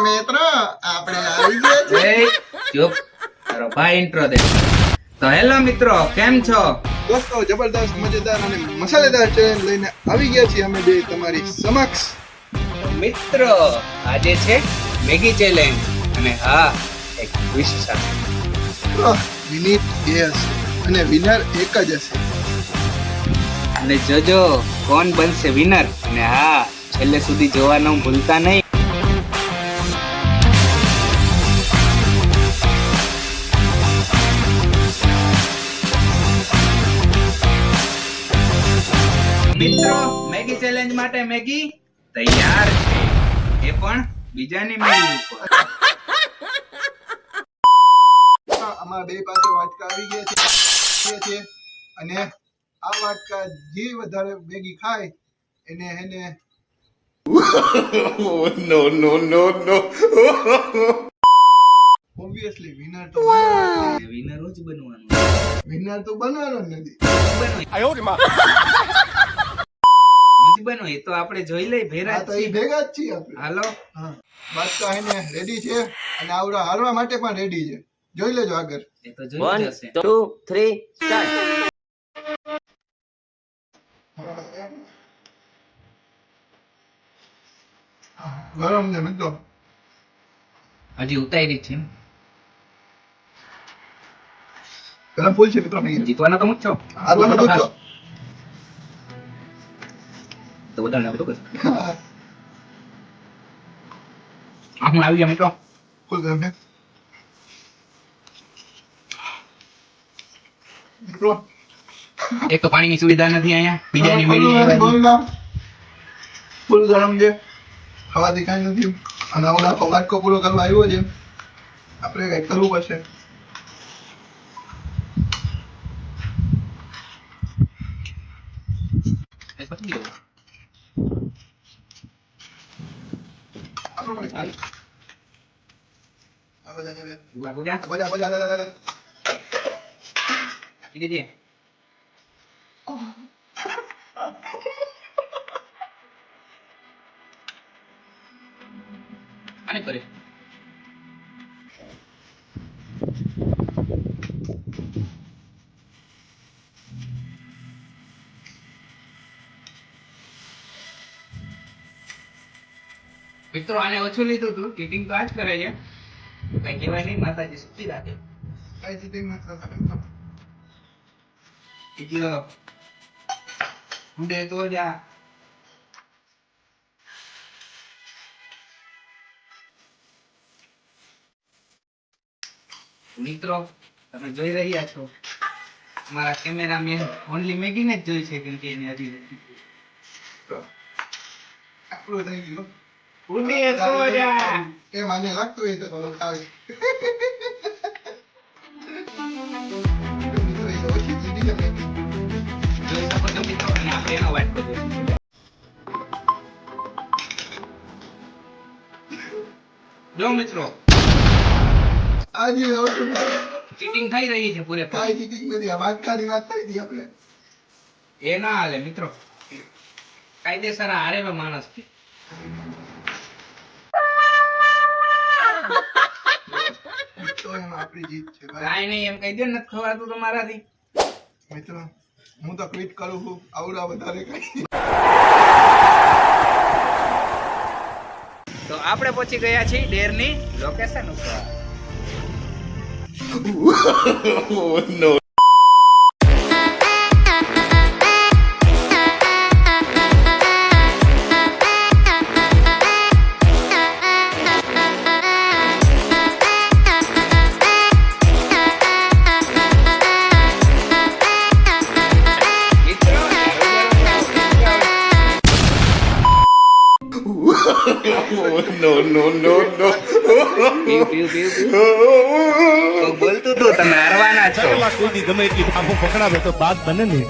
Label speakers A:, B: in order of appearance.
A: મિત્ર આપણે આવી ગયા છીએ.
B: એ ચૂપ તારો ભાઈ ઇન્ટ્રો દે. તો હેલો મિત્રો, કેમ છો?
A: દોસ્તો જબરદસ્ત મજેદાર અને મસાલેદાર ચેલેન્જ લઈને આવી ગયા છીએ અમે બે તમારી સમક્ષ.
B: મિત્રો આજે છે મેગી ચેલેન્જ અને હા એક ક્વિઝ છે.
A: વિનીત એ હશે અને વિનર એક જ હશે.
B: અને જોજો કોણ બનશે વિનર, અને હા છેલ્લે સુધી જોવાનું ભૂલતા નહીં. મિત્રો મેગી ચેલેન્જ માટે મેગી તૈયાર છે, એ પણ બીજાની મેગી ઉપર.
A: અમારા બે પાસે વાટકા આવી ગયા છે અને આ વાટકા જે વધારે મેગી ખાય એને ઓબ્વિયસલી વિનર તો
B: વિનર જ બનવાનું.
A: વિનર તો બનવાનો જ નથી.
B: નથી બનવું, એ તો આપણે જોઈ લઈ ભેરા
A: હા, તો એ ભેગા જ છીએ આપણે.
B: હાલો.
A: હા, વાટકા એને રેડી છે અને આવડા હારવા માટે પણ રેડી છે. જોઈ લેજો આગળ.
B: એ તો જોઈ જશે.
C: 1, 2, 3, start.
A: ગરમ છે મિત્રો.
B: હજી ઉતારી છે.
A: ગરમ ફૂલ છે મિત્રો.
B: જીતવાના તો હું જ છો.
A: હારવાનો તો છો.
B: તો બધા ને બધું કર. આ હું આવી ગયા મિત્રો.
A: ફૂલ ગરમ છે મિત્રો.
B: એક તો પાણીની સુવિધા નથી અહીંયા, બીજાની મેળી
A: ફૂલ ગરમ છે. ખાવાથી કાંઈ નથી. અને આવડા આખો વાટકો પૂરો કરવા આવ્યો છે. આપણે કઈ કરવું પડશે.
B: આને કરે. મિત્રો આને ઓછું લીધું તું, ચીટિંગ તો આજ કરે છે. કઈ કહેવાય નહીં, માતાજી શક્તિ રાખે.
A: કઈ ચીટિંગ નથી કરતા.
B: એટલે ઉડે તો જા. મિત્રો તમે જોઈ રહ્યા છો, મારા કેમેરામેન ઓનલી મેગીને જ જોઈ છે, કેમ કે એને હજી
A: આપણું થઈ ગયું.
B: ઉડે તો જા.
A: એ મને લાગતું હોય તો થોડું ખાવે. મિત્રો, એ ઓછી ચીટી છે મેગી.
B: જોઈ શકો છો મિત્રો, અને આપણે એનો વાટકો જોઈશું. જો મિત્રો
A: આજે ઓછું
B: ચીટિંગ થઈ રહી છે પૂરેપૂરી.
A: કાંઈ ચીટિંગ નથી. આ વાટકાની વાત થઈ હતી આપણે.
B: એ ના હાલે મિત્રો, કાયદેસર હારેલો માણસ છે.
A: તો એમાં આપણી જીત છે ભાઈ.
B: કાંઈ નહીં એમ કહી દે, નથી ખવાતું તમારાથી.
A: મિત્રો, હું તો ક્વિટ કરું છું. આવડા વધારે કઈ
B: તો આપણે પહોંચી ગયા છીએ ડેરની લોકેશન ઉપર. પીવ, પીવ, પીવ, પીવ. તો બોલતું તું તમે હારવાના છો.
D: ગમે એટલી પકડાવે તો બાદ બને ને.